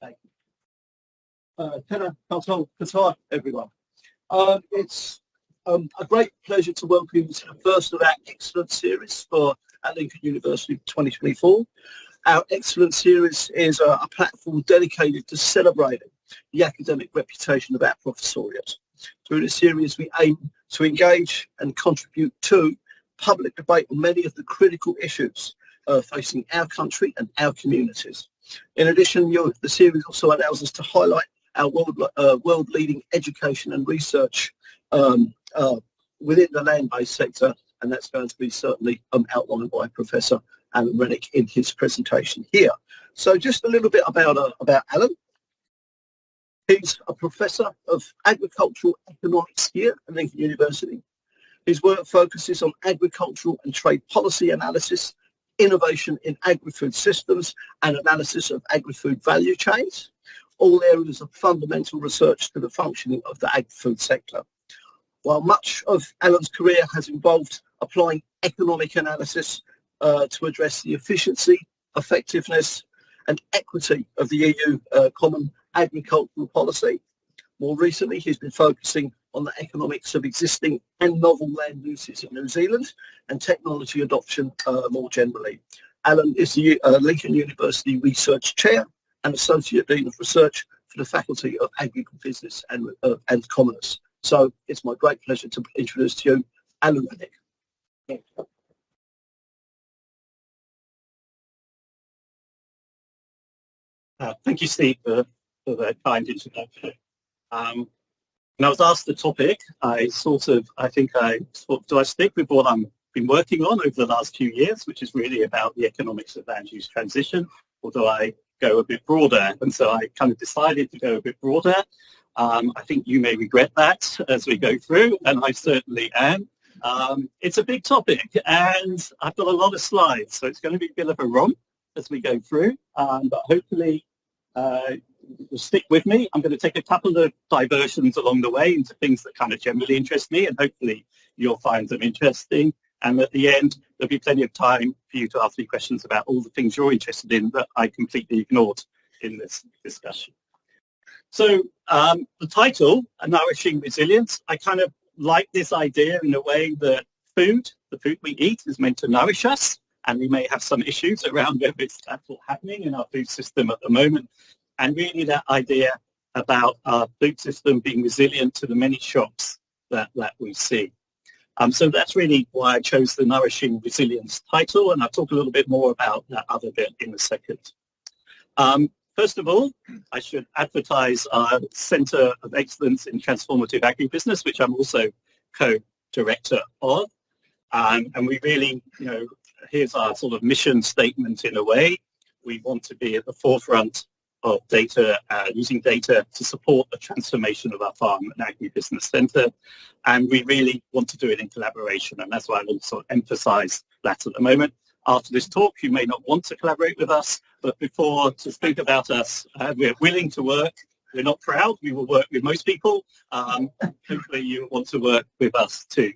Thank you. Tēnā koutou, everyone. It's a great pleasure to welcome you to the first of our Excellence Series for at Lincoln University 2024. Our Excellence Series is a platform dedicated to celebrating the academic reputation of our professoriate. Through this series, we aim to engage and contribute to public debate on many of the critical issues facing our country and our communities. In addition, the series also allows us to highlight our world-leading education and research within the land-based sector, and that's going to be certainly outlined by Professor Alan Rennick in his presentation here. So just a little bit about Alan. He's a professor of agricultural economics here at Lincoln University. His work focuses on agricultural and trade policy analysis, innovation in agri-food systems, and analysis of agri-food value chains, all areas of fundamental research to the functioning of the agri-food sector. While much of Alan's career has involved applying economic analysis to address the efficiency, effectiveness, and equity of the EU Common Agricultural Policy, more recently he's been focusing on the economics of existing and novel land uses in New Zealand and technology adoption more generally. Alan is the Lincoln University Research Chair and Associate Dean of Research for the Faculty of Agribusiness and Commerce. So it's my great pleasure to introduce to you Alan Rennick. Thank you, Steve, for the kind introduction. When I was asked the topic, I thought, do I stick with what I've been working on over the last few years, which is really about the economics of land use transition, or do I go a bit broader? And so I kind of decided to go a bit broader. I think you may regret that as we go through, and I certainly am. It's a big topic, and I've got a lot of slides, so it's going to be a bit of a romp as we go through, but hopefully you'll stick with me. I'm going to take a couple of diversions along the way into things that kind of generally interest me, and hopefully you'll find them interesting. And at the end, there'll be plenty of time for you to ask me questions about all the things you're interested in that I completely ignored in this discussion. So the title, Nourishing Resilience, I kind of like this idea in a way that the food we eat is meant to nourish us, and we may have some issues around whether that's what's happening in our food system at the moment. And really that idea about our food system being resilient to the many shocks that we see. So that's really why I chose the Nourishing Resilience title, and I'll talk a little bit more about that other bit in a second. First of all, I should advertise our Centre of Excellence in Transformative Agribusiness, which I'm also co-director of. And we really, here's our sort of mission statement in a way. We want to be at the forefront of data, using data to support the transformation of our farm and agribusiness centre. And we really want to do it in collaboration. And that's why I want to sort of emphasise that at the moment. After this talk, you may not want to collaborate with us, but before, to think about us, we're willing to work. We're not proud. We will work with most people. Hopefully you want to work with us too.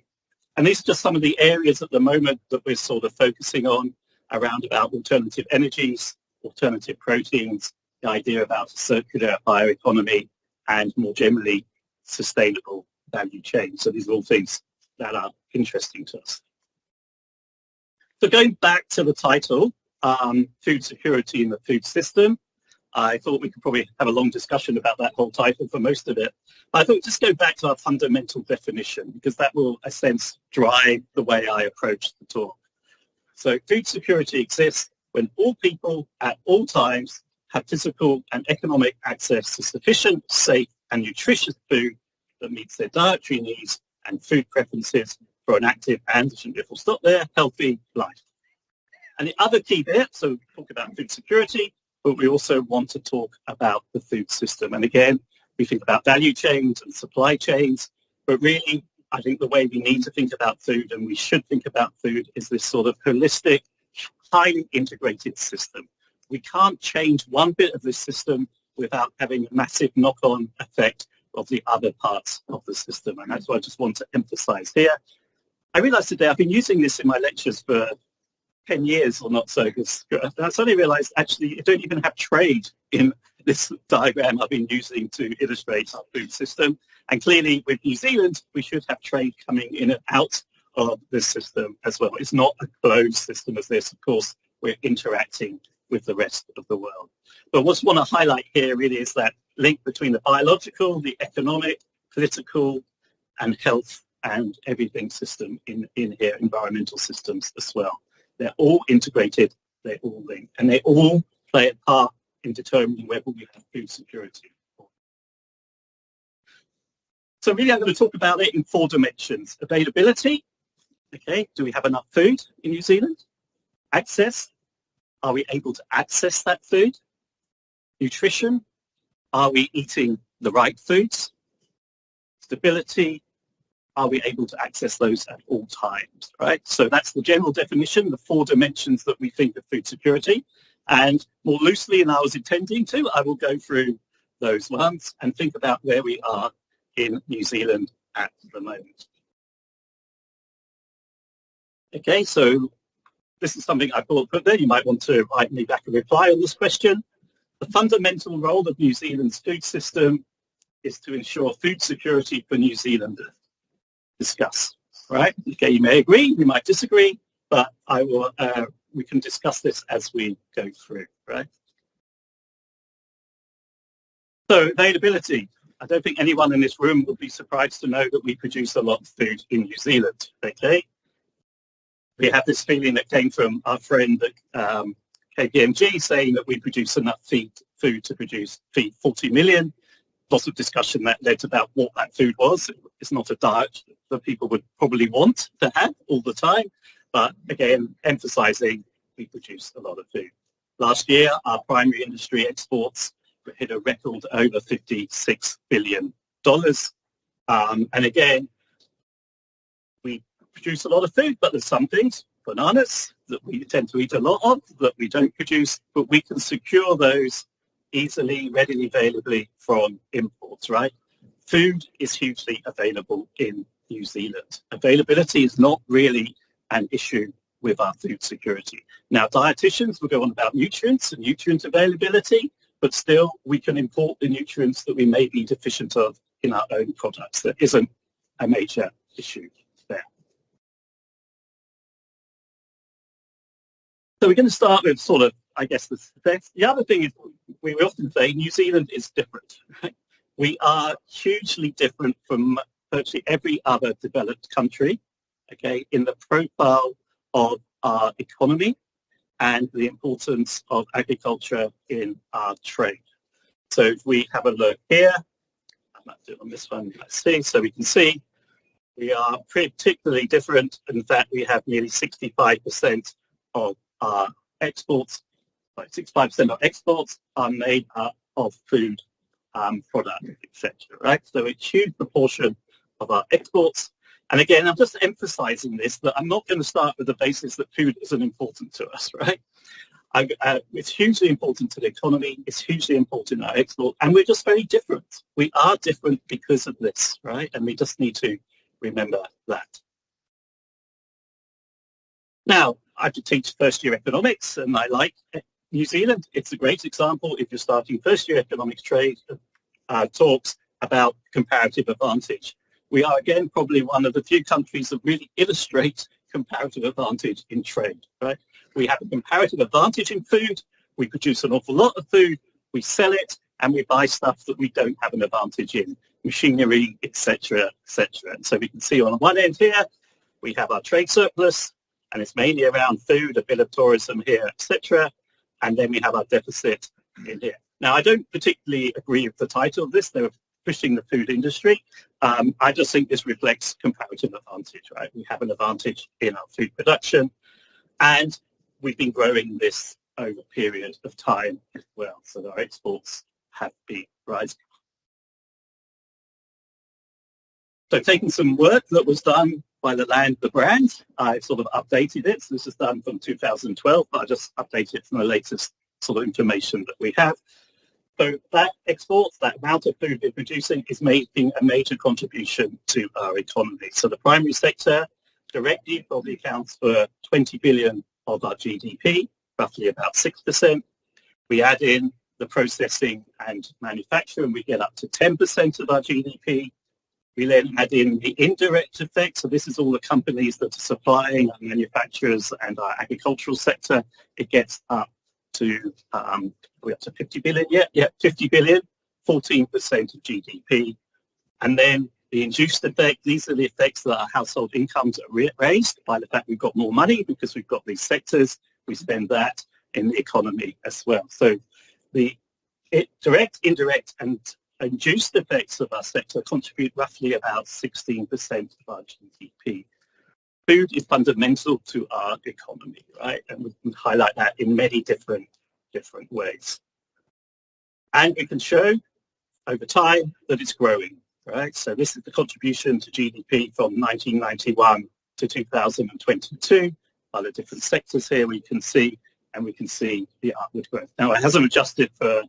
And these are just some of the areas at the moment that we're sort of focusing on around about alternative energies, alternative proteins, the idea about a circular bioeconomy, and more generally, sustainable value chain. So these are all things that are interesting to us. So going back to the title, Food Security in the Food System, I thought we could probably have a long discussion about that whole title for most of it. But I thought just go back to our fundamental definition, because that will, in a sense, drive the way I approach the talk. So food security exists when all people at all times have physical and economic access to sufficient, safe and nutritious food that meets their dietary needs and food preferences for an active and, if we'll stop there, healthy life. And the other key bit, so we talk about food security, but we also want to talk about the food system. And again, we think about value chains and supply chains, but really, I think the way we need to think about food, and we should think about food, is this sort of holistic, highly integrated system. We can't change one bit of this system without having a massive knock-on effect of the other parts of the system. And that's what I just want to emphasize here. I realized today I've been using this in my lectures for 10 years or not so, because I suddenly realized actually you don't even have trade in this diagram I've been using to illustrate our food system. And clearly with New Zealand, we should have trade coming in and out of this system as well. It's not a closed system as this. Of course, we're interacting with the rest of the world. But what I want to highlight here really is that link between the biological, the economic, political, and health and everything system in here, environmental systems as well. They're all integrated, they're all linked, and they all play a part in determining whether we have food security. So really I'm going to talk about it in 4 dimensions. Availability, okay, do we have enough food in New Zealand? Access, are we able to access that food? Nutrition, are we eating the right foods? Stability, are we able to access those at all times, right? So that's the general definition, the 4 dimensions that we think of food security. And more loosely, and I was intending to, I will go through those ones and think about where we are in New Zealand at the moment. Okay, so this is something I thought put there. You might want to write me back a reply on this question. The fundamental role of New Zealand's food system is to ensure food security for New Zealanders. Discuss, right? Okay, you may agree, you might disagree, but I will. We can discuss this as we go through, right? So availability. I don't think anyone in this room will be surprised to know that we produce a lot of food in New Zealand, okay? We have this feeling that came from our friend at KPMG saying that we produce enough food to feed 40 million. Lots of discussion that led about what that food was. It's not a diet that people would probably want to have all the time, but again, emphasizing we produce a lot of food. Last year, our primary industry exports hit a record over $56 billion. And again, we produce a lot of food, but there's some things, bananas, that we tend to eat a lot of, that we don't produce, but we can secure those easily, readily, availably from imports, right? Food is hugely available in New Zealand. Availability is not really an issue with our food security. Now, dietitians will go on about nutrients and nutrient availability, but still we can import the nutrients that we may be deficient of in our own products. There isn't a major issue there. So we're going to start with sort of, I guess, the other thing is we often say New Zealand is different. Right? We are hugely different from virtually every other developed country, okay, in the profile of our economy and the importance of agriculture in our trade. So if we have a look here, I might do it on this one, let's see, so we can see we are particularly different in that we have nearly 65% of our exports, 65% of exports are made up of food products, etc. Right? So a huge proportion of our exports. And again, I'm just emphasizing this, that I'm not going to start with the basis that food isn't important to us, right? It's hugely important to the economy, it's hugely important in our export, and we're just very different. We are different because of this, right? And we just need to remember that. Now, I have to teach first-year economics, and I like New Zealand. It's a great example if you're starting first-year economics trade talks about comparative advantage. We are, again, probably one of the few countries that really illustrate comparative advantage in trade, right? We have a comparative advantage in food. We produce an awful lot of food. We sell it, and we buy stuff that we don't have an advantage in, machinery, etc., etc. And so we can see on one end here, we have our trade surplus, and it's mainly around food, a bit of tourism here, etc. And then we have our deficit in here. Now, I don't particularly agree with the title of this. They were pushing the food industry. I just think this reflects comparative advantage, right? We have an advantage in our food production, and we've been growing this over a period of time as well. So our exports have been rising. So taking some work that was done by the Land, the brand, I sort of updated it. So this is done from 2012, but I just updated it from the latest sort of information that we have. So that exports, that amount of food we're producing is making a major contribution to our economy. So the primary sector directly probably accounts for 20 billion of our GDP, roughly about 6%. We add in the processing and manufacturing, we get up to 10% of our GDP. We then add in the indirect effects, so this is all the companies that are supplying our manufacturers and our agricultural sector. It gets up to, we're up to 50 billion, yeah, 50 billion, 14% of GDP. And then the induced effect, these are the effects that our household incomes are raised by the fact we've got more money because we've got these sectors. We spend that in the economy as well. So the direct, indirect and induced effects of our sector contribute roughly about 16% of our GDP. Food is fundamental to our economy, right? And we can highlight that in many different ways. And we can show over time that it's growing, right? So this is the contribution to GDP from 1991 to 2022 by the different sectors here we can see, and we can see the upward growth. Now, it hasn't adjusted for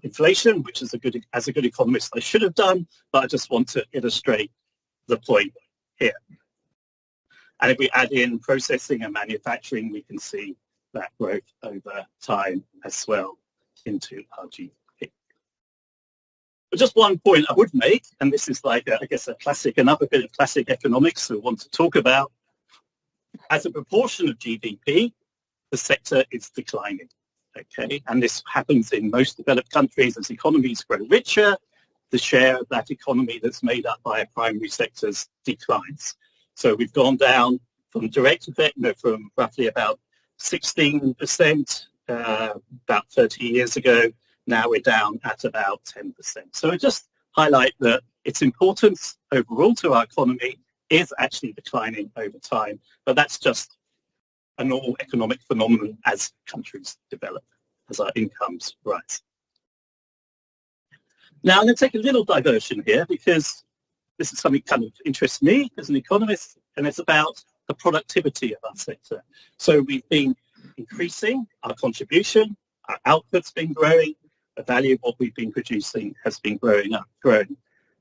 inflation, which is as a good economist I should have done, but I just want to illustrate the point here. And if we add in processing and manufacturing, we can see that growth over time as well into our GDP. But just one point I would make, and this is like, I guess, another bit of classic economics we want to talk about. As a proportion of GDP, the sector is declining, okay? And this happens in most developed countries as economies grow richer, the share of that economy that's made up by primary sectors declines. So we've gone down from direct effect, from roughly about 16% about 30 years ago. Now we're down at about 10%. So it just highlight that its importance overall to our economy is actually declining over time, but that's just a normal economic phenomenon as countries develop, as our incomes rise. Now I'm going to take a little diversion here because this is something kind of interests me as an economist, and it's about the productivity of our sector. So we've been increasing our contribution, our output's been growing, the value of what we've been producing has been growing.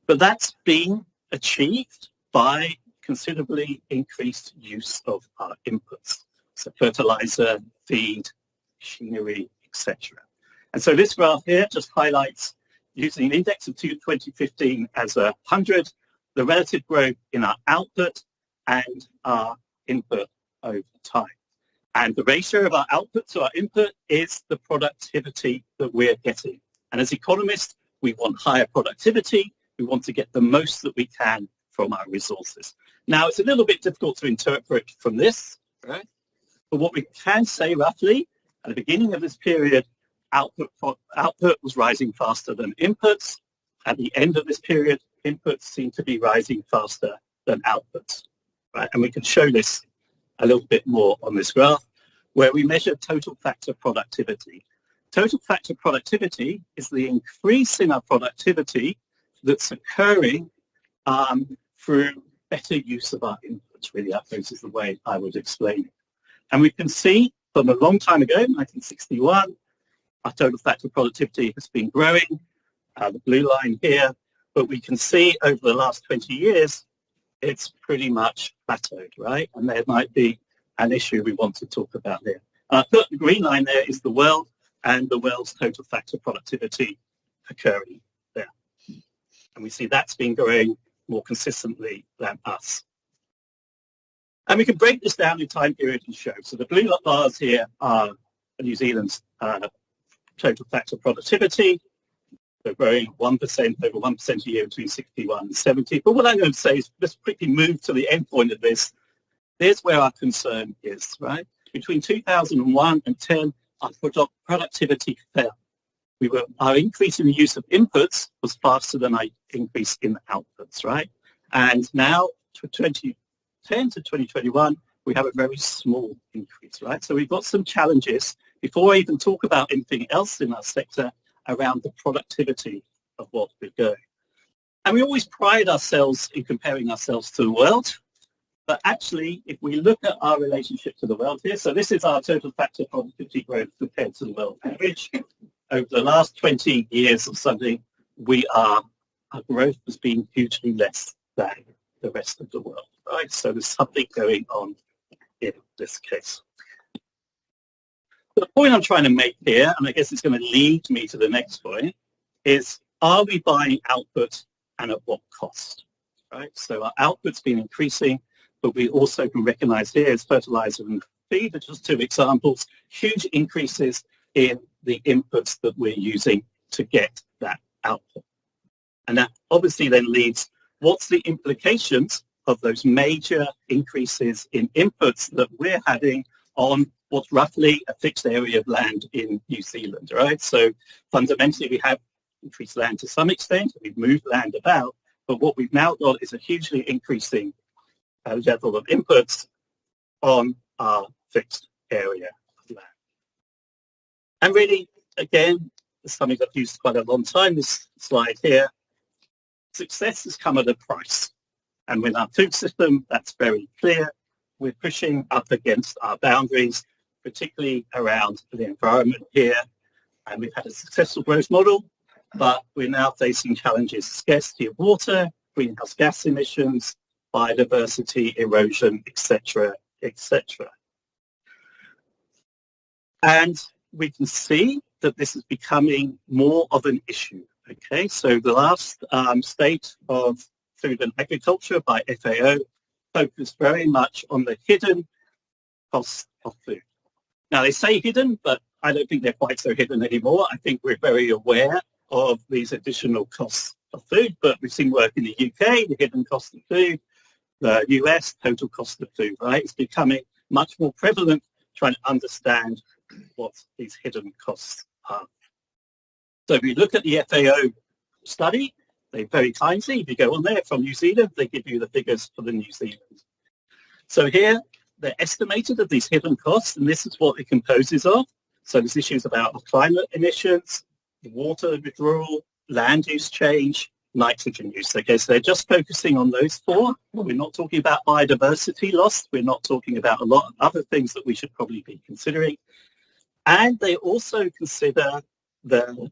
But that's been achieved by considerably increased use of our inputs, so fertilizer, feed, machinery, etc. And so this graph here just highlights, using an index of 2015 as 100, the relative growth in our output and our input over time. And the ratio of our output to our input is the productivity that we're getting. And as economists, we want higher productivity. We want to get the most that we can from our resources. Now, it's a little bit difficult to interpret from this, right? But what we can say roughly, at the beginning of this period, output was rising faster than inputs. At the end of this period, inputs seem to be rising faster than outputs, right? And we can show this a little bit more on this graph, where we measure total factor productivity. Total factor productivity is the increase in our productivity that's occurring through better use of our inputs, really. That is the way I would explain it. And we can see from a long time ago, 1961, our total factor productivity has been growing, the blue line here, but we can see over the last 20 years, it's pretty much plateaued, right? And there might be an issue we want to talk about there. The green line there is the world, and the world's total factor productivity occurring there. And we see that's been growing more consistently than us. And we can break this down in time period and show. So the blue bars here are New Zealand's total factor productivity. They're growing 1%, over 1% a year between 61 and 70. But what I'm going to say is let's quickly move to the end point of this. Here's where our concern is, right? Between 2001 and 10, our productivity fell. Our increase in the use of inputs was faster than our increase in outputs, right? And now, to 2010 to 2021, we have a very small increase, right? So we've got some challenges before I even talk about anything else in our sector around the productivity of what we're doing. And we always pride ourselves in comparing ourselves to the world. But actually, if we look at our relationship to the world here, so this is our total factor productivity growth compared to the world average. Over the last 20 years or something, our growth has been hugely less than the rest of the world, right? So there's something going on in this case. The point I'm trying to make here, and I guess it's going to lead me to the next point, is are we buying output and at what cost? Right? So our output's been increasing, but we also can recognize here as fertilizer and feed are just two examples, huge increases in the inputs that we're using to get that output. And that obviously then leads, what's the implications of those major increases in inputs that we're having on what's roughly a fixed area of land in New Zealand, right? So fundamentally we have increased land to some extent, we've moved land about, but what we've now got is a hugely increasing level of inputs on our fixed area of land. And really, again, it's something I've used quite a long time, this slide here, success has come at a price. And with our food system, that's very clear. We're pushing up against our boundaries, particularly around the environment here. And we've had a successful growth model, but we're now facing challenges, scarcity of water, greenhouse gas emissions, biodiversity, erosion, etc., etc. And we can see that this is becoming more of an issue. Okay, so the last state of food and agriculture by FAO focused very much on the hidden costs of food. Now they say hidden, but I don't think they're quite so hidden anymore. I think we're very aware of these additional costs of food, but we've seen work in the UK, the hidden cost of food, the US, total cost of food, right? It's becoming much more prevalent trying to understand what these hidden costs are. So if you look at the FAO study, they very kindly, if you go on there from New Zealand, they give you the figures for the New Zealand. So here, they're estimated of these hidden costs, and this is what it composes of. So there's issues about climate emissions, water withdrawal, land use change, nitrogen use. Okay, so they're just focusing on those four. We're not talking about biodiversity loss. We're not talking about a lot of other things that we should probably be considering. And they also consider the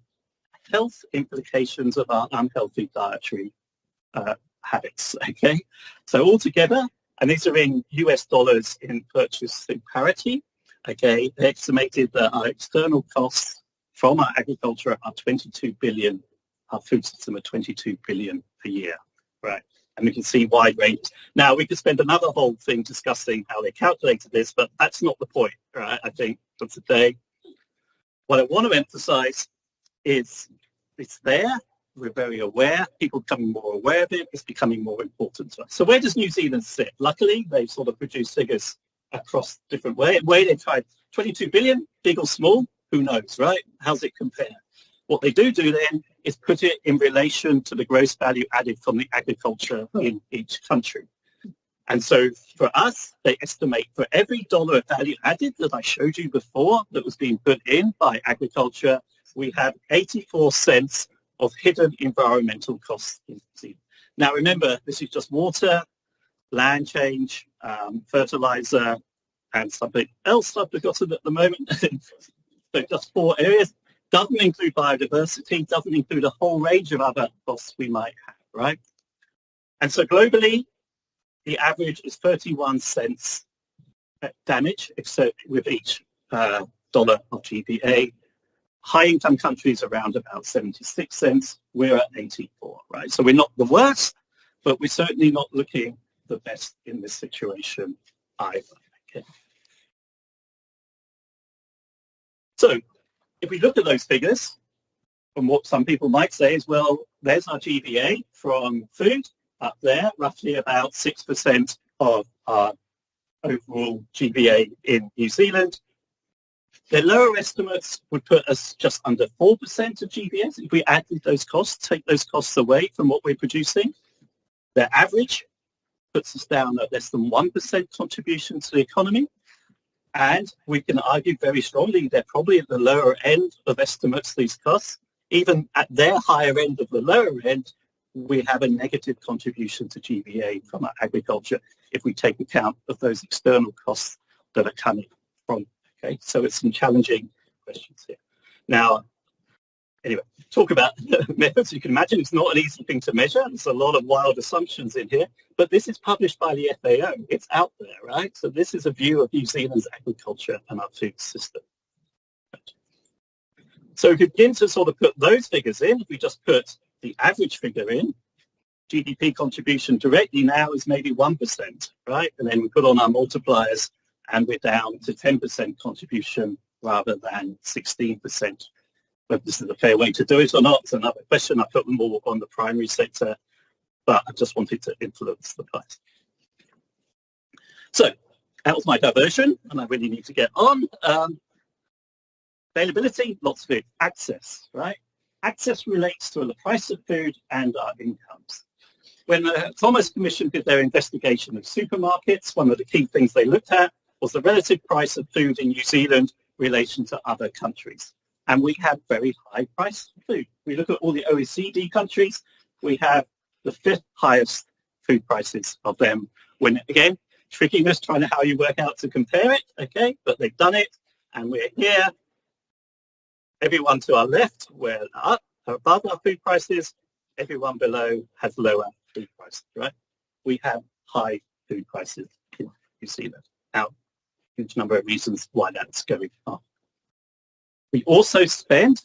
health implications of our unhealthy dietary habits, okay? So altogether, and these are in US dollars in purchasing parity, okay, they estimated that our external costs from our agriculture are 22 billion, our food system are 22 billion per year, right? And we can see wide ranges. Now, we could spend another whole thing discussing how they calculated this, but that's not the point, right? I think for today, what I want to emphasize is it's there, we're very aware, people becoming more aware of it, it's becoming more important to us. So where does New Zealand sit? Luckily, they've sort of produced figures across different ways. They tried 22 billion, big or small, who knows, right? How's it compare? What they do then is put it in relation to the gross value added from the agriculture in each country. And so for us, they estimate for every dollar of value added that I showed you before that was being put in by agriculture, we have 84 cents of hidden environmental costs in New Zealand. Now remember, this is just water, land change, fertilizer, and something else I've forgotten at the moment. So just 4 areas. Doesn't include biodiversity, doesn't include a whole range of other costs we might have, right? And so globally, the average is 31 cents damage, except with each dollar of GPA. High-income countries around about 76 cents. We're at 84, right? So we're not the worst, but we're certainly not looking the best in this situation either. Okay. So if we look at those figures, from what some people might say is, well, there's our GVA from food up there, roughly about 6% of our overall GVA in New Zealand. Their lower estimates would put us just under 4% of GVS. If we added those costs, take those costs away from what we're producing, their average puts us down at less than 1% contribution to the economy. And we can argue very strongly they're probably at the lower end of estimates, these costs. Even at their higher end of the lower end, we have a negative contribution to GVA from our agriculture if we take account of those external costs that are coming from. Okay, so it's some challenging questions here. Now, anyway, talk about methods. You can imagine it's not an easy thing to measure. There's a lot of wild assumptions in here, but this is published by the FAO. It's out there, right? So this is a view of New Zealand's agriculture and our food system. So if we begin to sort of put those figures in, if we just put the average figure in, GDP contribution directly now is maybe 1%, right? And then we put on our multipliers and we're down to 10% contribution rather than 16%. Whether this is a fair way to do it or not is another question. I put them all on the primary sector, but I just wanted to influence the price. So that was my diversion, and I really need to get on. Availability, lots of it. Access, right? Access relates to the price of food and our incomes. When the Commerce Commission did their investigation of supermarkets, one of the key things they looked at was the relative price of food in New Zealand in relation to other countries. And we have very high price of food. We look at all the OECD countries, we have the 5th highest food prices of them. When, again, trickiness, trying to how you work out to compare it, okay? But they've done it, and we're here. Everyone to our left, we're up, above our food prices. Everyone below has lower food prices, right? We have high food prices in New Zealand. Now, huge number of reasons why that's going up. We also spend,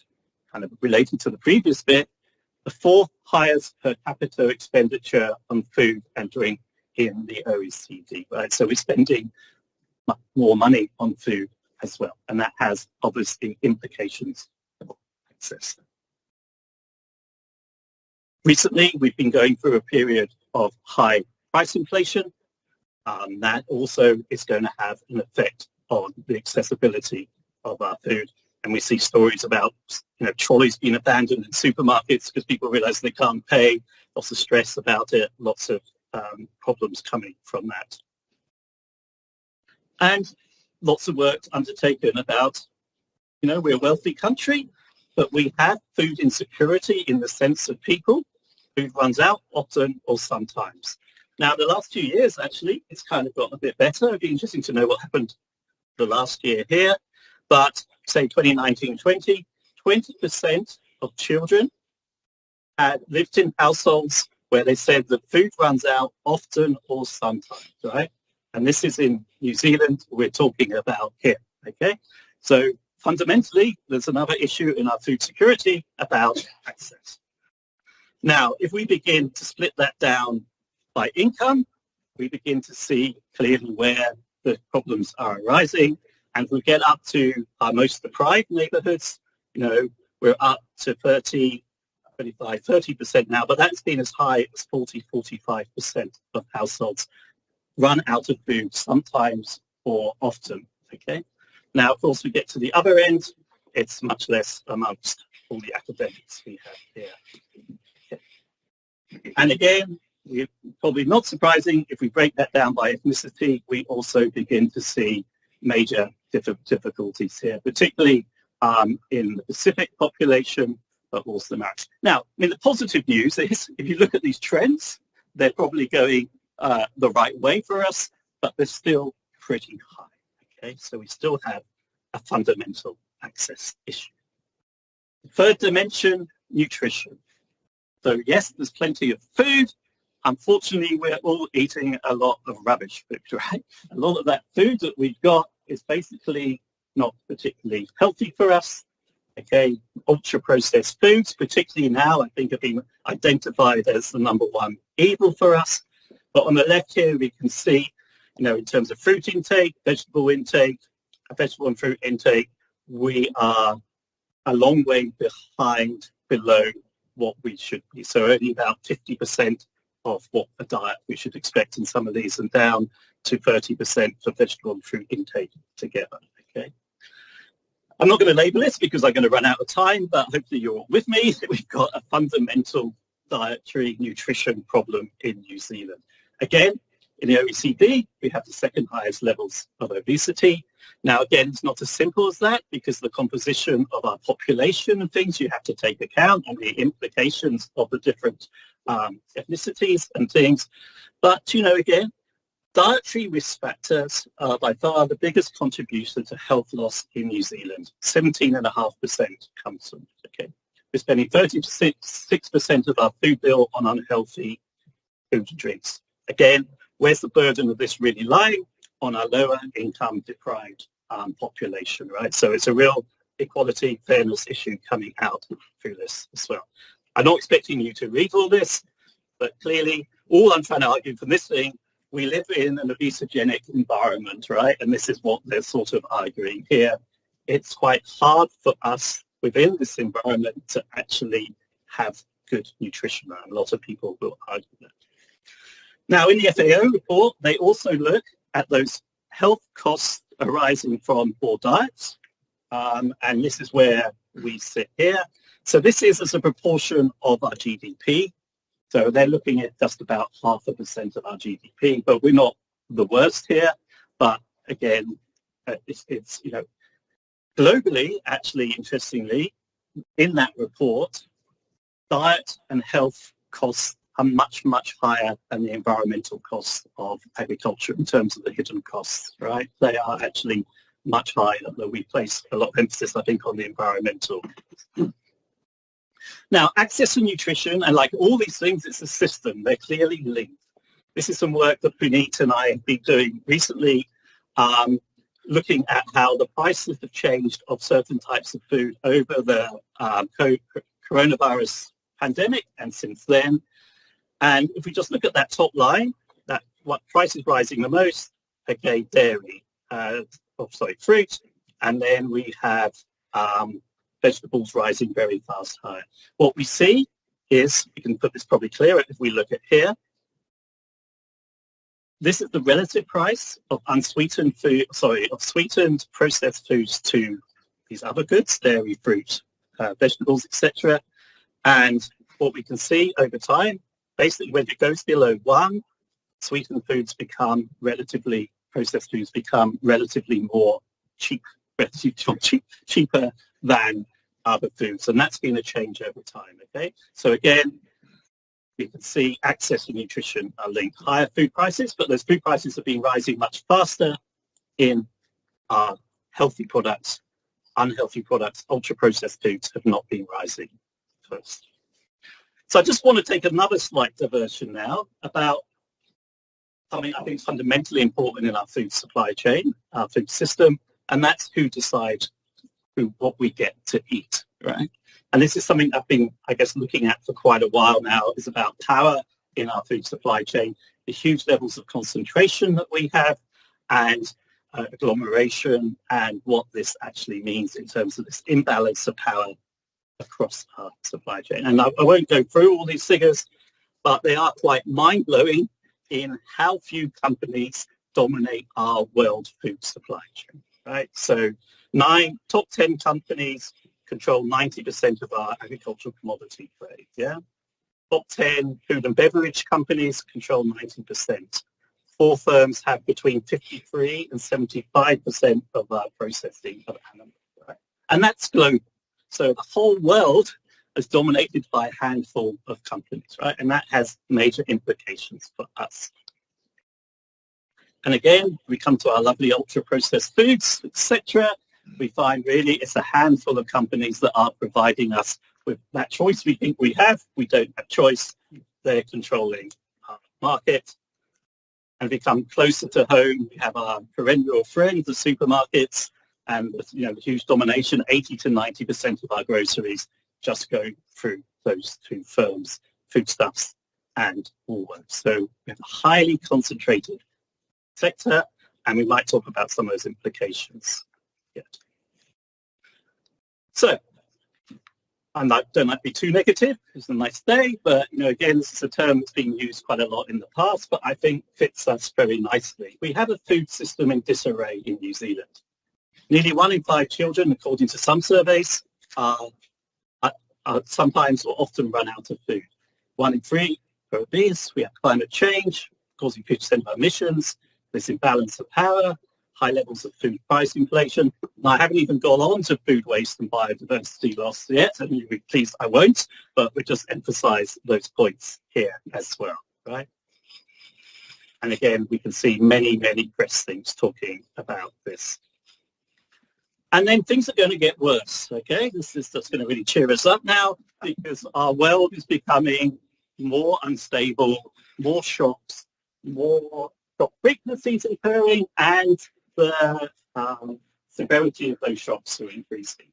kind of related to the previous bit, the 4th highest per capita expenditure on food and drink in the OECD, right? So we're spending more money on food as well, and that has obviously implications for access. Recently, we've been going through a period of high price inflation. That also is going to have an effect on the accessibility of our food. And we see stories about, trolleys being abandoned in supermarkets because people realize they can't pay, lots of stress about it, lots of problems coming from that. And lots of work undertaken about, we're a wealthy country, but we have food insecurity in the sense of people. Food runs out often or sometimes. Now, the last 2 years, actually, it's kind of gotten a bit better. It'd be interesting to know what happened the last year here. But say 2019-20, 20% of children had lived in households where they said that food runs out often or sometimes, right? And this is in New Zealand we're talking about here, okay? So fundamentally, there's another issue in our food security about access. Now, if we begin to split that down by income, we begin to see clearly where the problems are arising. And if we get up to our most deprived neighborhoods, we're up to 30% now, but that's been as high as 45% of households run out of food sometimes or often, okay? Now, of course, we get to the other end, it's much less amongst all the academics we have here. Okay. And again, probably not surprising, if we break that down by ethnicity, we also begin to see major difficulties here, particularly in the Pacific population, but also the Maoris. Now, the positive news is, if you look at these trends, they're probably going the right way for us, but they're still pretty high, okay? So we still have a fundamental access issue. Third dimension, nutrition. So yes, there's plenty of food. Unfortunately, we're all eating a lot of rubbish food, right? A lot of that food that we've got is basically not particularly healthy for us. Okay, ultra-processed foods, particularly now, I think have been identified as the #1 evil for us. But on the left here, we can see, in terms of fruit intake, vegetable intake, vegetable and fruit intake, we are a long way below what we should be. So only about 50% of what a diet we should expect in some of these, and down to 30% for vegetable and fruit intake together, okay? I'm not going to label this because I'm going to run out of time, but hopefully you're all with me. We've got a fundamental dietary nutrition problem in New Zealand. Again, in the OECD, we have the 2nd highest levels of obesity. Now, again, it's not as simple as that because the composition of our population and things you have to take account and the implications of the different ethnicities and things. But, again, dietary risk factors are by far the biggest contributor to health loss in New Zealand. 17.5% comes from it, okay? We're spending 36% of our food bill on unhealthy food and drinks. Again, where's the burden of this really lying? On our lower income deprived population, right? So it's a real equality, fairness issue coming out through this as well. I'm not expecting you to read all this, but clearly all I'm trying to argue from this thing, we live in an obesogenic environment, right? And this is what they're sort of arguing here. It's quite hard for us within this environment to actually have good nutrition. A lot of people will argue that. Now, in the FAO report, they also look at those health costs arising from poor diets. And this is where we sit here. So this is as a proportion of our GDP. So they're looking at just about 0.5% of our GDP, but we're not the worst here. But again, it's you know, globally, actually, interestingly, in that report, diet and health costs are much, much higher than the environmental costs of agriculture in terms of the hidden costs, right? They are actually much higher, though we place a lot of emphasis, I think, on the environmental. Now, access to nutrition, and like all these things, it's a system. They're clearly linked. This is some work that Puneet and I have been doing recently, looking at how the prices have changed of certain types of food over the coronavirus pandemic and since then. And if we just look at that top line, that what price is rising the most, okay, dairy, fruit, and then we have vegetables rising very fast higher. What we see is, we can put this probably clearer if we look at here, this is the relative price of unsweetened food, of sweetened processed foods to these other goods, dairy, fruit, vegetables, etc. And what we can see over time, basically when it goes below 1, sweetened foods become relatively, processed foods become relatively more cheaper than other foods. And that's been a change over time, okay? So again, you can see access to nutrition are linked. Higher food prices, but those food prices have been rising much faster in healthy products. Unhealthy products, ultra-processed foods have not been rising first. So I just want to take another slight diversion now about something I think is fundamentally important in our food supply chain, our food system, and that's who decides what we get to eat, right? And this is something I've been, I guess, looking at for quite a while now, is about power in our food supply chain, the huge levels of concentration that we have, and agglomeration, and what this actually means in terms of this imbalance of power across our supply chain. And I won't go through all these figures, but they are quite mind-blowing in how few companies dominate our world food supply chain, right? So top 10 companies control 90% of our agricultural commodity trade, yeah? Top 10 food and beverage companies control 90%. 4 firms have between 53 and 75% of our processing of animals, right? And that's global. So the whole world is dominated by a handful of companies, right? And that has major implications for us. And again, we come to our lovely ultra-processed foods, etc. We find really it's a handful of companies that are providing us with that choice we think we have. We don't have choice. They're controlling our market. And we come closer to home. We have our perennial friends, the supermarkets, and the huge domination. 80 to 90% of our groceries just go through those 2 firms, Foodstuffs and Woolworths. So we have a highly concentrated sector, and we might talk about some of those implications yet. So I don't like to be too negative. It's a nice day, but again, this is a term that's been used quite a lot in the past, but I think fits us very nicely. We have a food system in disarray in New Zealand. Nearly 1 in 5 children, according to some surveys, sometimes or often run out of food. 1 in 3 are obese. We have climate change causing 50% of our emissions. There's imbalance of power, high levels of food price inflation. And I haven't even gone on to food waste and biodiversity loss yet, and you'll be pleased I won't, but we just emphasize those points here as well, right? And again, we can see many, many press things talking about this. And then things are going to get worse, okay? This is just going to really cheer us up now, because our world is becoming more unstable, more shocks, more shock frequencies occurring, and the severity of those shocks are increasing.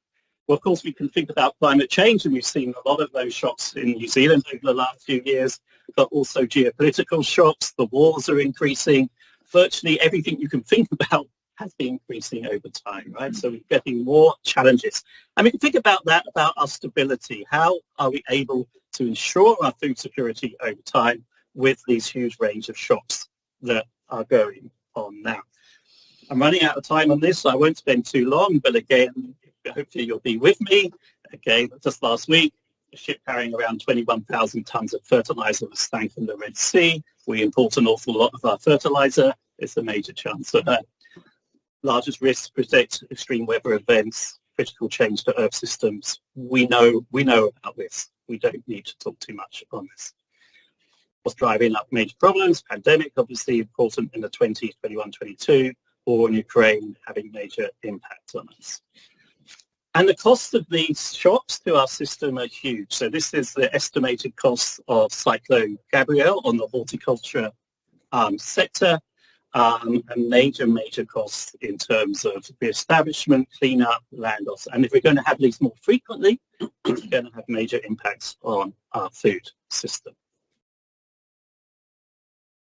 Well, of course, we can think about climate change, and we've seen a lot of those shocks in New Zealand over the last few years, but also geopolitical shocks. The wars are increasing. Virtually everything you can think about has been increasing over time, right? So we're getting more challenges. And we can think about that, about our stability. How are we able to ensure our food security over time with these huge range of shocks that are going on now? I'm running out of time on this, so I won't spend too long, but again, hopefully you'll be with me. Okay, just last week, a ship carrying around 21,000 tons of fertilizer was sank in the Red Sea. We import an awful lot of our fertilizer. It's a major chance of that. Largest risks predict extreme weather events, critical change to Earth systems. We know about this. We don't need to talk too much on this. What's driving up major problems? Pandemic, obviously important in the 20s, 21, 22. War in Ukraine having major impact on us. And the cost of these shocks to our system are huge. So this is the estimated cost of Cyclone Gabrielle on the horticulture sector, and major costs in terms of reestablishment, cleanup, land loss. And if we're going to have these more frequently, it's going to have major impacts on our food system.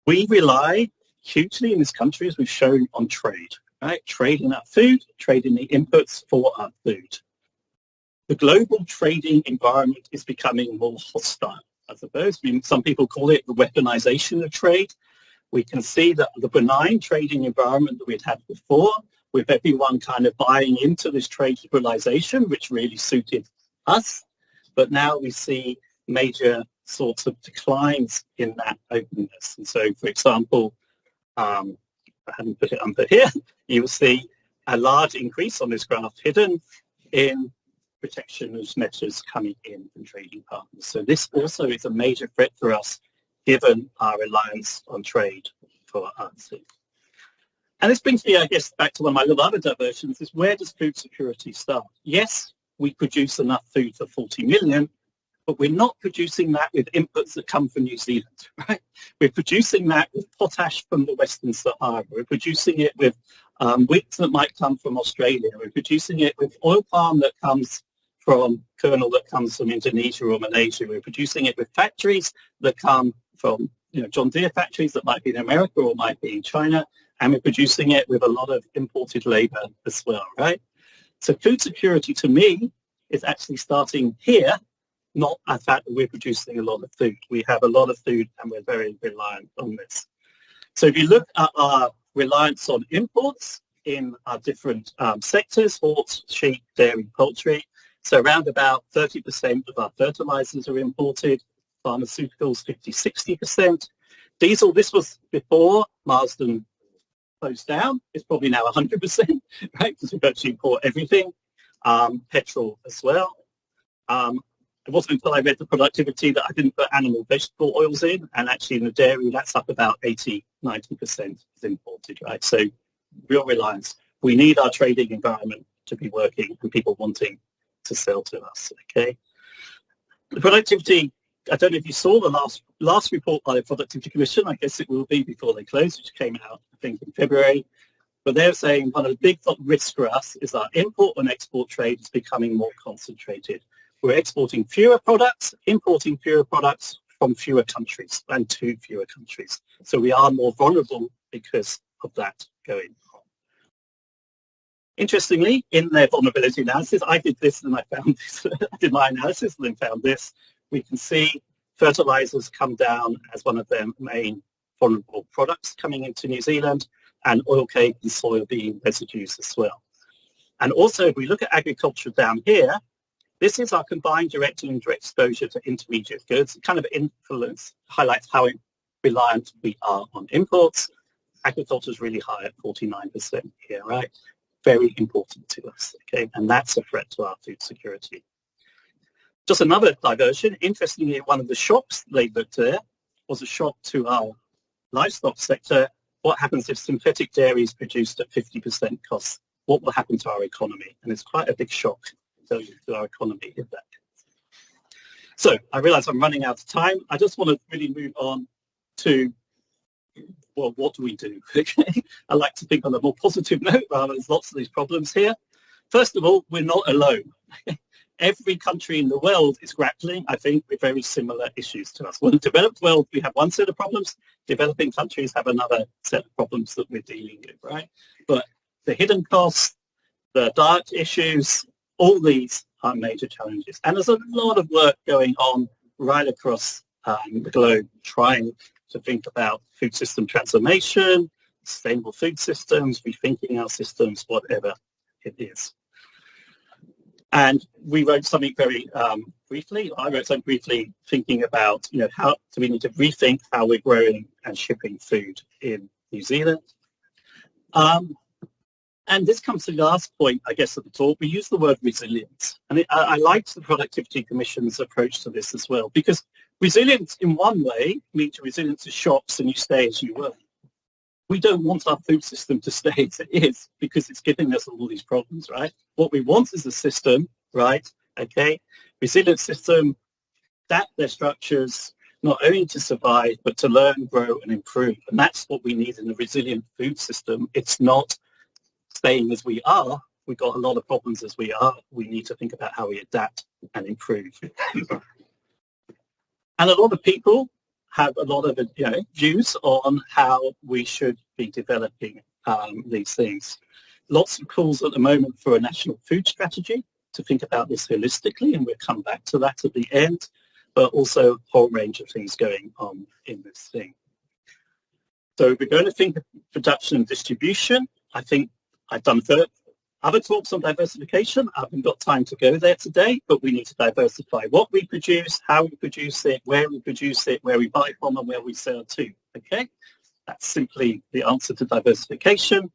We rely hugely in this country, as we've shown, on trade, right? Trade in our food, trade in the inputs for our food. The global trading environment is becoming more hostile, I suppose. I mean, some people call it the weaponization of trade. We can see that the benign trading environment that we'd had before, with everyone kind of buying into this trade liberalization, which really suited us, but now we see major sorts of declines in that openness. And so, for example, I haven't put it under here, you will see a large increase on this graph hidden in protectionist measures coming in from trading partners. So this also is a major threat for us, given our reliance on trade for our food. And this brings me, I guess, back to one of my little other diversions, is where does food security start? Yes, we produce enough food for 40 million, but we're not producing that with inputs that come from New Zealand, right? We're producing that with potash from the Western Sahara. We're producing it with wheat that might come from Australia. We're producing it with oil palm that comes from kernel that comes from Indonesia or Malaysia. We're producing it with factories that come from, John Deere factories that might be in America or might be in China. And we're producing it with a lot of imported labor as well, right? So food security, to me, is actually starting here, not the fact that we're producing a lot of food. We have a lot of food and we're very reliant on this. So if you look at our reliance on imports in our different sectors, horse, sheep, dairy, poultry, so around about 30% of our fertilizers are imported, pharmaceuticals 50-60%. Diesel, this was before Marsden closed down, it's probably now 100%, right, because we virtually import everything. Petrol as well. It wasn't until I read the productivity that I didn't put animal vegetable oils in, and actually in the dairy that's up about 80-90% is imported, right? So real reliance. We need our trading environment to be working and people wanting to sell to us, okay? The productivity, I don't know if you saw the last report by the Productivity Commission, I guess it will be before they close, which came out, I think, in February. But they're saying one of the big risks for us is our import and export trade is becoming more concentrated. We're exporting fewer products, importing fewer products from fewer countries and to fewer countries. So we are more vulnerable because of that going on. Interestingly, in their vulnerability analysis, I did this and I found this. I did my analysis and then found this. We can see fertilizers come down as one of their main vulnerable products coming into New Zealand, and oilcake and soybean residues as well. And also, if we look at agriculture down here, this is our combined direct and indirect exposure to intermediate goods. It kind of highlights how reliant we are on imports. Agriculture is really high at 49% here, right? Very important to us, okay? And that's a threat to our food security. Just another diversion. Interestingly, one of the shocks they looked at was a shock to our livestock sector. What happens if synthetic dairy is produced at 50% cost? What will happen to our economy? And it's quite a big shock to our economy if that. So I realize I'm running out of time. I just want to really move on to, well, what do we do? I like to think on a more positive note, rather there's lots of these problems here. first of all, we're not alone. Every country in the world is grappling, I think, with very similar issues to us. Well, in the developed world, we have one set of problems. Developing countries have another set of problems that we're dealing with, right? But the hidden costs, the diet issues, all these are major challenges. And there's a lot of work going on right across the globe trying to think about food system transformation, sustainable food systems, rethinking our systems, whatever it is. And we wrote something very briefly. I wrote something briefly thinking about, how do we need to rethink how we're growing and shipping food in New Zealand. And this comes to the last point, I guess, of the talk. We use the word resilience. And I liked the Productivity Commission's approach to this as well, because resilience in one way means resilience to shocks and you stay as you were. We don't want our food system to stay as it is because it's giving us all these problems, right? What we want is a system, right? Okay, resilient system, adapt their structures, not only to survive, but to learn, grow, and improve. And that's what we need in a resilient food system. It's not staying as we are. We've got a lot of problems as we are. We need to think about how we adapt and improve. And a lot of people have a lot of views on how we should be developing these things. Lots of calls at the moment for a national food strategy to think about this holistically, and we'll come back to that at the end, but also a whole range of things going on in this thing. So we're going to think of production and distribution. I think I've done other talks on diversification. I haven't got time to go there today, but we need to diversify what we produce, how we produce it, where we buy from, and where we sell to. Okay, that's simply the answer to diversification.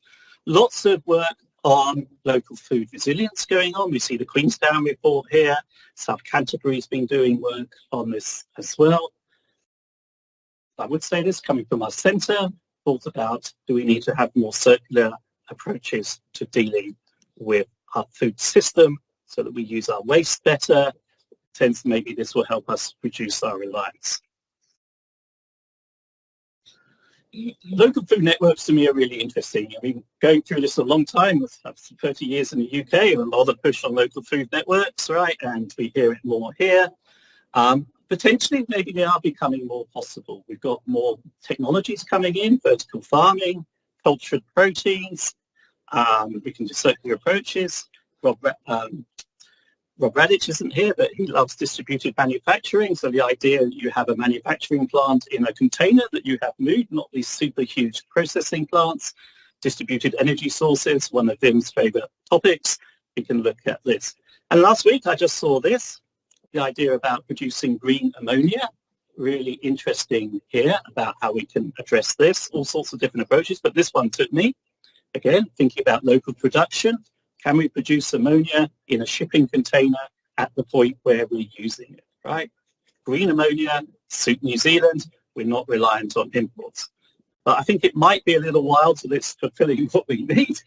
Lots of work on local food resilience going on. We see the Queenstown report here. South Canterbury's been doing work on this as well. I would say this coming from our centre, thought about, do we need to have more circular approaches to dealing with our food system so that we use our waste better? Since maybe this will help us reduce our reliance. Local food networks to me are really interesting. I've been going through this a long time. I've 30 years in the UK, and a lot of push on local food networks, right? And we hear it more here. Potentially, maybe they are becoming more possible. We've got more technologies coming in, vertical farming, cultured proteins. We can do circular approaches. Rob Radich isn't here, but he loves distributed manufacturing. So the idea that you have a manufacturing plant in a container that you have moved, not these super huge processing plants. Distributed energy sources, one of Vim's favorite topics. We can look at this. And last week I just saw this, the idea about producing green ammonia. Really interesting here about how we can address this. All sorts of different approaches, but this one took me. Again, thinking about local production. Can we produce ammonia in a shipping container at the point where we're using it, right? Green ammonia, suit New Zealand, we're not reliant on imports. But I think it might be a little while till it's fulfilling what we need.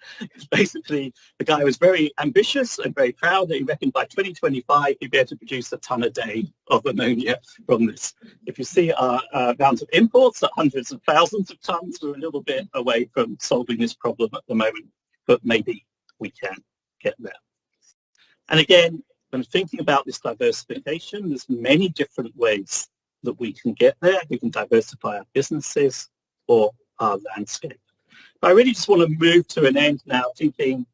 Basically, the guy was very ambitious and very proud that he reckoned by 2025 he'd be able to produce a ton a day of ammonia from this. If you see our amount of imports at hundreds of thousands of tons, we're a little bit away from solving this problem at the moment, but maybe we can get there. And again, when thinking about this diversification, there's many different ways that we can get there. We can diversify our businesses or our landscape. But I really just want to move to an end now thinking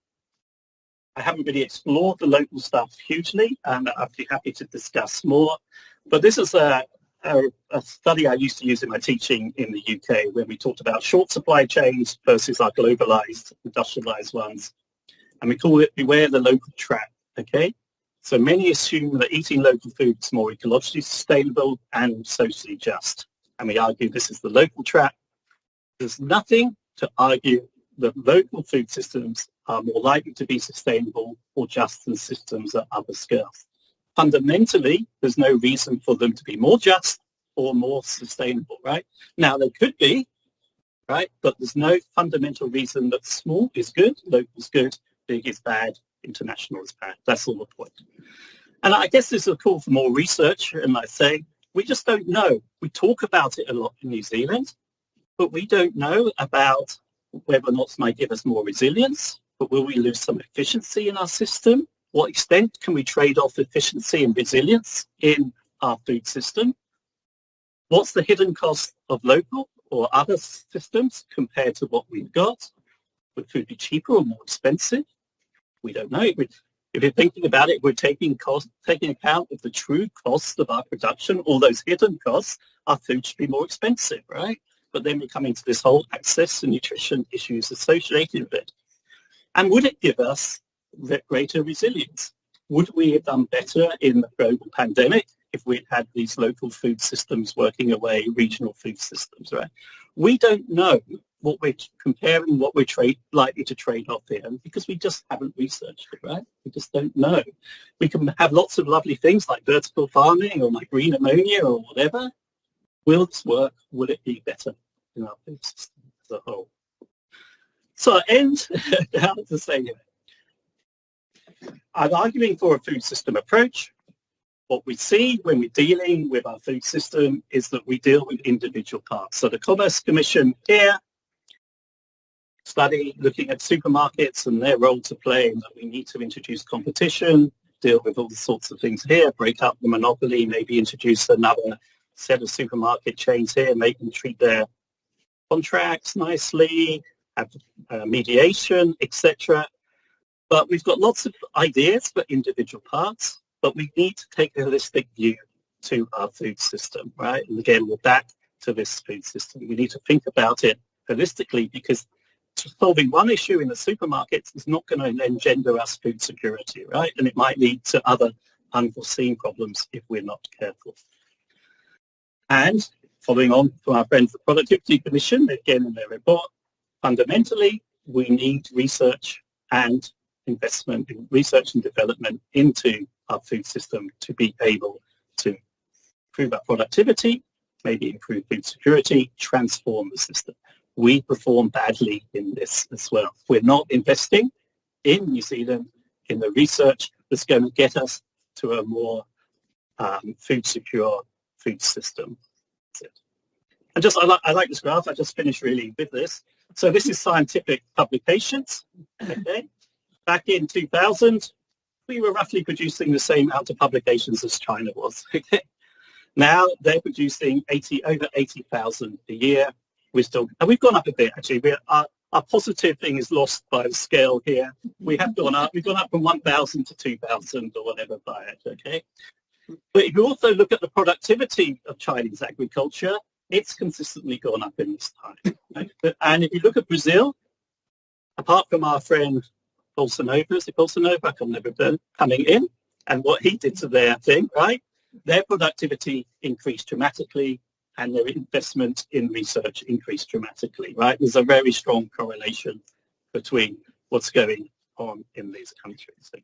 I haven't really explored the local stuff hugely, and I'd be happy to discuss more. But this is a study I used to use in my teaching in the UK when we talked about short supply chains versus our globalized, industrialized ones. And we call it Beware the Local Trap, okay? So many assume that eating local food is more ecologically sustainable and socially just. And we argue this is the local trap. There's nothing to argue that local food systems are more likely to be sustainable or just than systems at other scales. Fundamentally, there's no reason for them to be more just or more sustainable, right? Now, they could be, right? But there's no fundamental reason that small is good, local is good, big is bad, international is bad. That's all the point. And I guess this is a call for more research, and I say, we just don't know. We talk about it a lot in New Zealand, but we don't know about whether or not it might give us more resilience but will we lose some efficiency in our system? What extent can we trade off efficiency and resilience in our food system? What's the hidden cost of local or other systems compared to what we've got? Would food be cheaper or more expensive? We don't know. If you're thinking about it, we're taking account of the true cost of our production, all those hidden costs, our food should be more expensive, right? But then we come into this whole access and nutrition issues associated with it. And would it give us greater resilience? Would we have done better in the global pandemic if we'd had these local food systems working away, regional food systems, right? We don't know what we're comparing, what we're likely to trade off here, because we just haven't researched it, right? We just don't know. We can have lots of lovely things like vertical farming or like green ammonia or whatever. Will this work? Will it be better in our food system as a whole? So I end down to say here, I'm arguing for a food system approach. What we see when we're dealing with our food system is that we deal with individual parts. So the Commerce Commission here, study looking at supermarkets and their role to play, and that we need to introduce competition, deal with all sorts of things here, break up the monopoly, maybe introduce another set of supermarket chains here, make them treat their contracts nicely, have mediation, etc. But we've got lots of ideas for individual parts, but we need to take a holistic view to our food system, right? And again, we're back to this food system. We need to think about it holistically, because solving one issue in the supermarkets is not going to engender us food security, right? And it might lead to other unforeseen problems if we're not careful. And following on from our friends at the Productivity Commission, again in their report, fundamentally, we need research and investment in research and development into our food system to be able to improve our productivity, maybe improve food security, transform the system. We perform badly in this as well. We're not investing in New Zealand in the research that's going to get us to a more food secure food system. And just, I like this graph. I just finished really with this. So this is scientific publications. Okay. Back in 2000, we were roughly producing the same amount of publications as China was. Okay. Now they're producing over 80,000 a year. And we've gone up a bit actually. Our positive thing is lost by the scale here. We have gone up. We've gone up from 1,000 to 2,000 or whatever by it. Okay. But if you also look at the productivity of Chinese agriculture, it's consistently gone up in this time. Right? And if you look at Brazil, apart from our friend Bolsonaro, is it Bolsonaro? I can never remember, coming in, and what he did to their thing, right? Their productivity increased dramatically, and their investment in research increased dramatically, right? There's a very strong correlation between what's going on in these countries. Okay.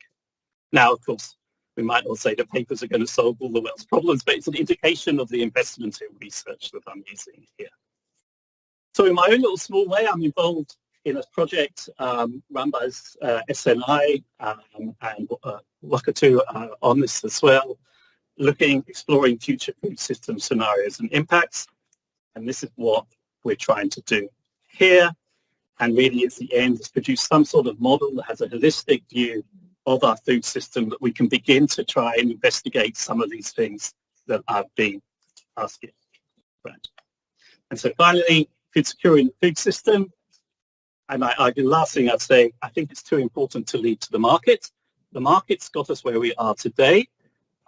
Now, of course, we might not say the papers are going to solve all the world's problems, but it's an indication of the investment in research that I'm using here. So in my own little small way, I'm involved in a project run by SNI and Wakatu on this as well, exploring future food system scenarios and impacts. And this is what we're trying to do here. And really, at the end, is produce some sort of model that has a holistic view of our food system, that we can begin to try and investigate some of these things that I've been asking. Right. And so finally, food security in the food system. And the last thing I'd say, I think it's too important to lead to the market. The market's got us where we are today.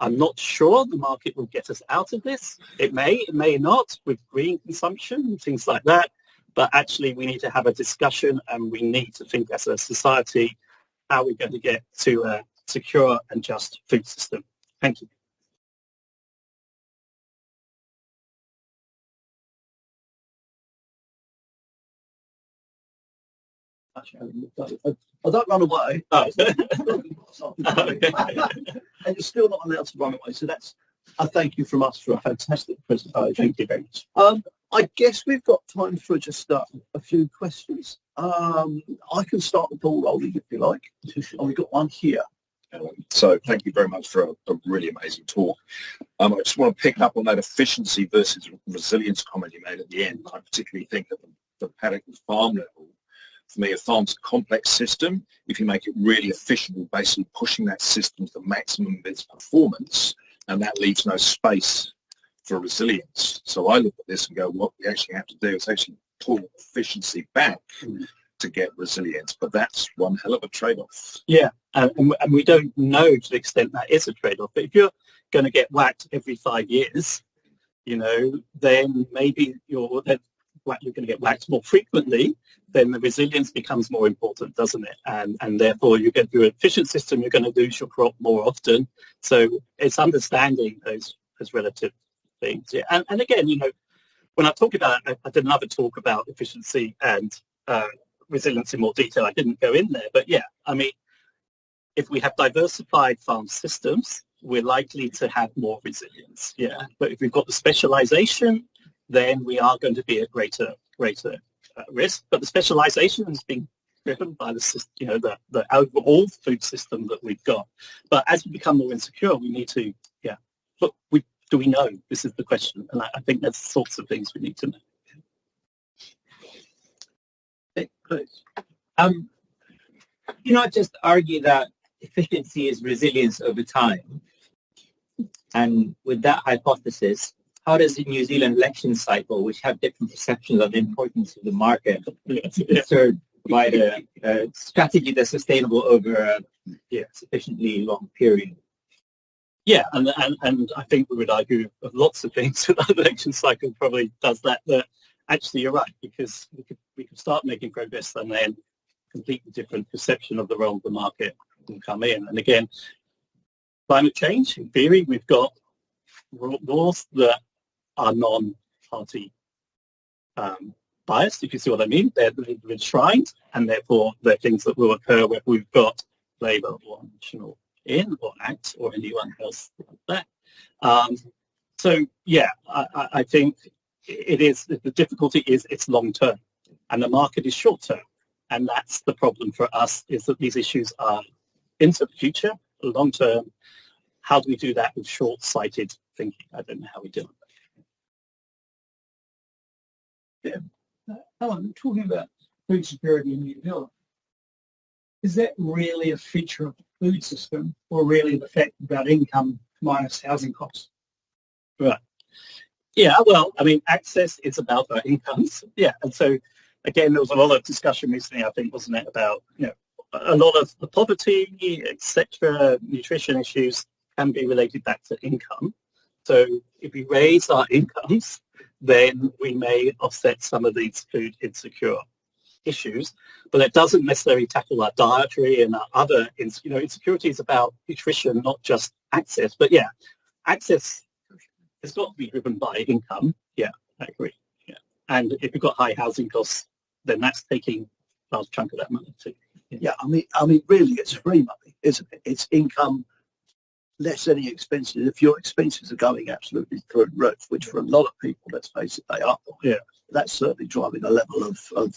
I'm not sure the market will get us out of this. It may not, with green consumption and things like that. But actually, we need to have a discussion, and we need to think as a society how we're going to get to a secure and just food system. Thank you. I don't run away. Oh. And you're still not allowed to run away. So that's a thank you from us for a fantastic presentation. Thank you very much. I guess we've got time for just a few questions. I can start the ball rolling if you like. And we've got one here. So thank you very much for a really amazing talk. I just want to pick up on that efficiency versus resilience comment you made at the end. I particularly think at the paddock and farm level, For me, a farm's a complex system. If you make it really efficient, you're basically pushing that system to the maximum of its performance, and that leaves no space for resilience. So I look at this and go, what we actually have to do is actually pull efficiency back to get resilience, but that's one hell of a trade-off. Yeah, and we don't know to the extent that is a trade-off, but if you're going to get whacked every 5 years, you know, then maybe you're going to get whacked more frequently, then the resilience becomes more important, doesn't it? And therefore you get your efficient system, you're going to lose your crop more often. So it's understanding those relative things. Yeah, and again, you know, when I talk about, I did another talk about efficiency and resilience in more detail. I didn't go in there, but yeah, I mean, if we have diversified farm systems, we're likely to have more resilience. Yeah, but if we've got the specialization, then we are going to be at greater risk. But the specialization is being driven by the system, you know, the overall food system that we've got. But as we become more insecure, we need to, yeah. But do we know? This is the question, and I think there's sorts of things we need to know. You not just argue that efficiency is resilience over time, and with that hypothesis, how does the New Zealand election cycle, which have different perceptions of the importance of the market, provide a strategy that's sustainable over a sufficiently long period? Yeah, and I think we would argue of lots of things that the election cycle probably does that. But actually, you're right, because we could start making progress, and then completely different perception of the role of the market will come in. And again, climate change, in theory, we've got laws that are non-party biased, if you see what I mean. They're enshrined, and therefore they're things that will occur where we've got Labour or National in, or ACT, or anyone else like that. So yeah, I think it is, the difficulty is it's long term, and the market is short term, and that's the problem for us, is that these issues are into the future, long term. How do we do that with short-sighted thinking? I don't know how we do it. Alan, talking about food security in New Zealand, is that really a feature of the food system, or really the fact about income minus housing costs? Right. Yeah, well, I mean, access is about our incomes. Yeah, and so, again, there was a lot of discussion recently, I think, wasn't it, about, you know, a lot of the poverty, etc., nutrition issues can be related back to income. So if we raise our incomes, then we may offset some of these food insecure issues, but it doesn't necessarily tackle our dietary and our other, you know, insecurity is about nutrition, not just access. But yeah, access has got to be driven by income. Yeah, I agree. Yeah, and if you've got high housing costs, then that's taking a large chunk of that money too. Yeah, I mean, really, it's free money, isn't it? It's income less any expenses. If your expenses are going absolutely through the roof, which for a lot of people, let's face it, they are. Yeah, that's certainly driving a level of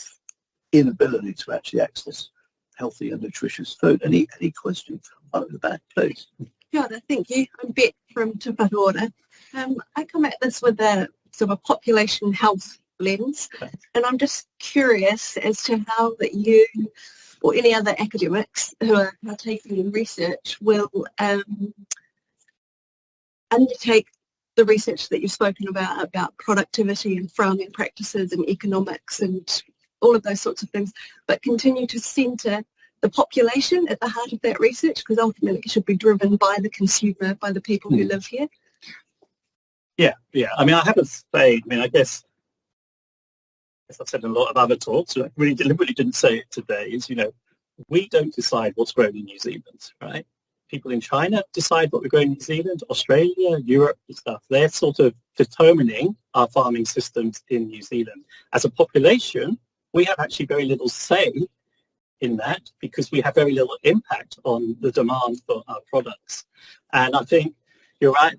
inability to actually access healthy and nutritious food. Any questions? Oh, in the back, please. Yeah, thank you. I'm Bet from Te Whatuora. I come at this with a sort of a population health lens, and I'm just curious as to how that you or any other academics who are taking research will undertake the research that you've spoken about productivity and farming practices and economics and all of those sorts of things, but continue to centre the population at the heart of that research, because ultimately it should be driven by the consumer, by the people who live here. Yeah. I mean, I have to say, I mean, I guess, as I've said in a lot of other talks, I really deliberately didn't say it today, is, you know, we don't decide what's grown in New Zealand, right? People in China decide what we grow in New Zealand, Australia, Europe and stuff. They're sort of determining our farming systems in New Zealand. As a population, we have actually very little say in that, because we have very little impact on the demand for our products. And I think you're right.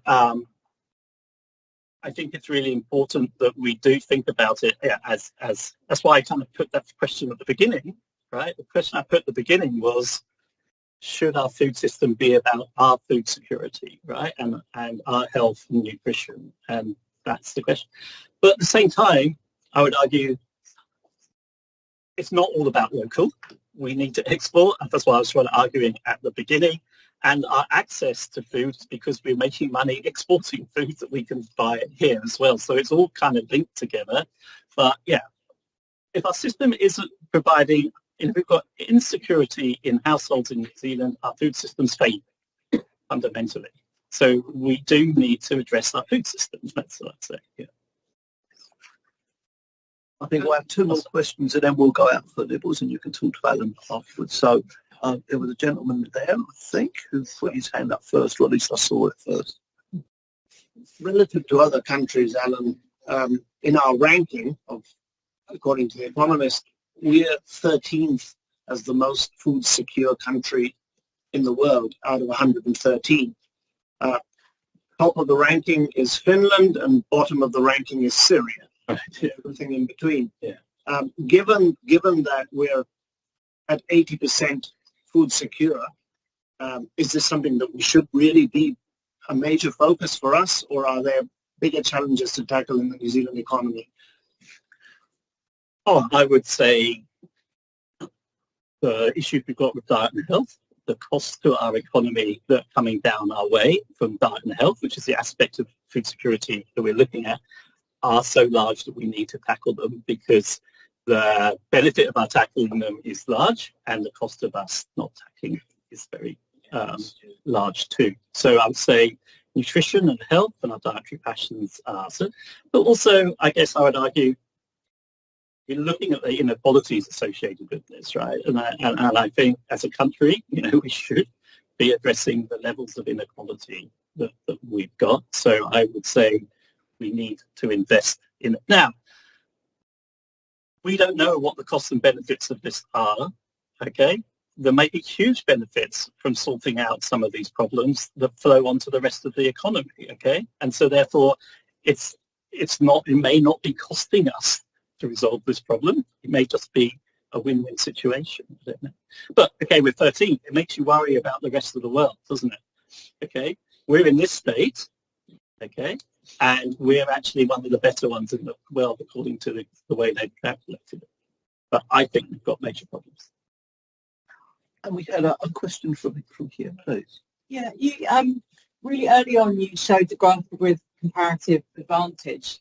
I think it's really important that we do think about it as that's why I kind of put that question at the beginning, right? The question I put at the beginning was, should our food system be about our food security, right? And our health and nutrition? And that's the question. But at the same time, I would argue it's not all about local. We need to export, and that's why I was trying to argue at the beginning. And our access to food, because we're making money exporting food that we can buy here as well. So it's all kind of linked together. But yeah, if our system isn't providing, if we've got insecurity in households in New Zealand, our food system's failing fundamentally. So we do need to address our food systems. That's what I'd say. Yeah. I think we'll have two more questions and then we'll go out for nibbles and you can talk to Alan afterwards. So there was a gentleman there, I think, who put his hand up first, or at least I saw it first. Relative to other countries, Alan, in our ranking of, according to The Economist, we're 13th as the most food secure country in the world out of 113. Top of the ranking is Finland and bottom of the ranking is Syria. Everything in between. Yeah. Given that we're at 80% food secure, is this something that we should really be a major focus for us, or are there bigger challenges to tackle in the New Zealand economy? Oh, I would say the issues we've got with diet and health, the costs to our economy that are coming down our way from diet and health, which is the aspect of food security that we're looking at, are so large that we need to tackle them, because the benefit of our tackling them is large and the cost of us not tackling them is very large too. So I would say nutrition and health and our dietary passions are so, but also I guess I would argue we're looking at the inequalities associated with this, right? And I think as a country, we should be addressing the levels of inequality that we've got. So I would say we need to invest in it. Now, we don't know what the costs and benefits of this are, okay? There may be huge benefits from sorting out some of these problems that flow onto the rest of the economy, okay? And so therefore, it may not be costing us to resolve this problem. It may just be a win-win situation. I don't know. But, okay, we're 13. It makes you worry about the rest of the world, doesn't it? Okay? We're in this state, okay? And we're actually one of the better ones in the world according to the way they've calculated it. But I think we've got major problems. And we had a question from here, please. Yeah, you really early on you showed the graph with comparative advantage.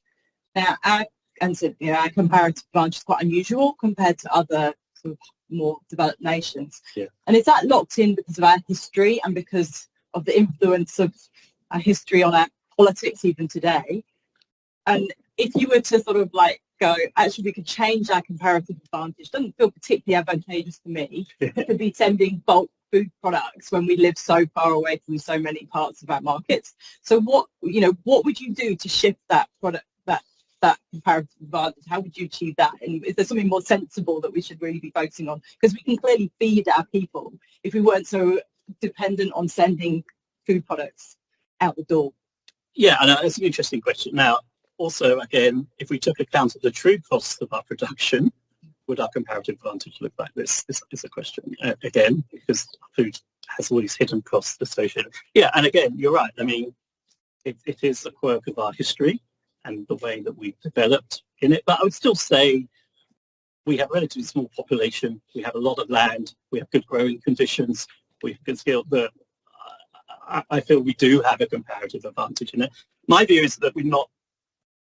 Now, our comparative advantage is quite unusual compared to other sort of more developed nations. Yeah. And is that locked in because of our history and because of the influence of our history on our politics even today? And if you were to sort of like go, actually we could change our comparative advantage, doesn't feel particularly advantageous to me to be sending bulk food products when we live so far away from so many parts of our markets. So what would you do to shift that product, that comparative advantage? How would you achieve that? And is there something more sensible that we should really be focusing on? Because we can clearly feed our people if we weren't so dependent on sending food products out the door. Yeah, and it's an interesting question. Now, also, again, if we took account of the true costs of our production, would our comparative advantage look like this? This is a question, again, because food has all these hidden costs associated. Yeah, and again, you're right. I mean, it is a quirk of our history and the way that we've developed in it. But I would still say we have a relatively small population. We have a lot of land. We have good growing conditions. We've good skill. But I feel we do have a comparative advantage in it. My view is that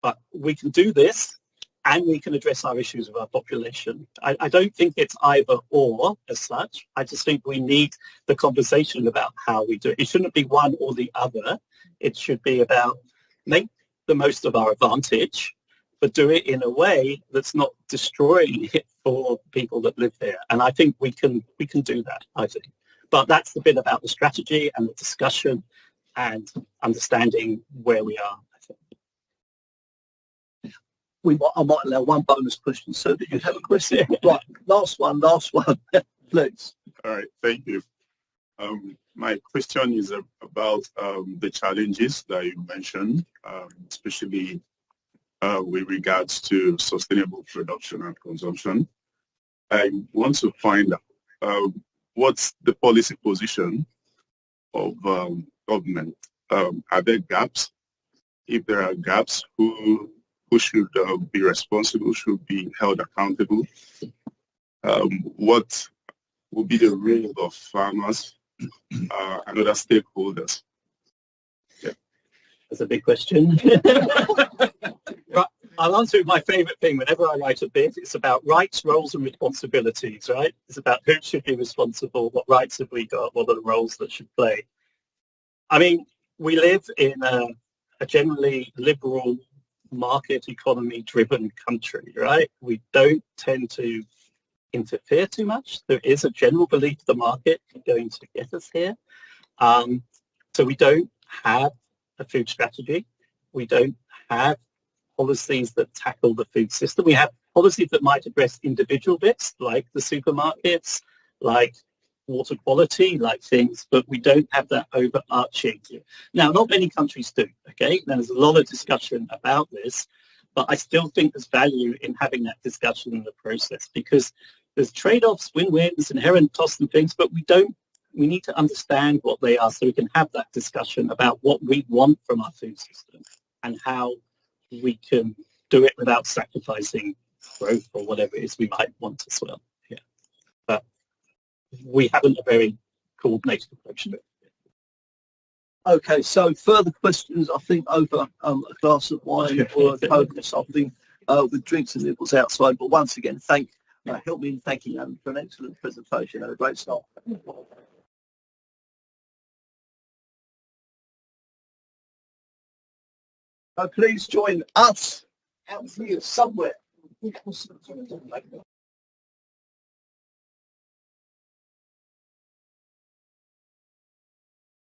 but we can do this and we can address our issues with our population. I don't think it's either or as such. I just think we need the conversation about how we do it. It shouldn't be one or the other. It should be about make the most of our advantage, but do it in a way that's not destroying it for people that live there. And I think we can do that, I think. But that's the bit about the strategy and the discussion and understanding where we are, I think. I might allow one bonus question. So did you have a question? Right, last one, please. All right, thank you. My question is about the challenges that you mentioned, especially with regards to sustainable production and consumption. I want to find out what's the policy position of government. Are there gaps? If there are gaps, who should be responsible, should be held accountable? what will be the role of farmers and other stakeholders? Yeah. That's a big question. Right. I'll answer with my favourite thing. Whenever I write a bit, it's about rights, roles and responsibilities, right? It's about who should be responsible, what rights have we got, what are the roles that should play. I mean, we live in a generally liberal market economy driven country, right? We don't tend to interfere too much. There is a general belief the market is going to get us here. So we don't have a food strategy. We don't have policies that tackle the food system. We have policies that might address individual bits like the supermarkets, like water quality, like things, but we don't have that overarching. Now, not many countries do, okay? There's a lot of discussion about this, but I still think there's value in having that discussion in the process because there's trade-offs, win-wins, inherent costs and things, but we need to understand what they are so we can have that discussion about what we want from our food system and how we can do it without sacrificing growth or whatever it is we might want as well. Yeah. But we haven't a very coordinated approach to it. Okay, so further questions, I think, over a glass of wine or a Coke or something with drinks and nibbles outside. But once again, help me in thanking Alan for an excellent presentation and a great start. Please join us out here somewhere.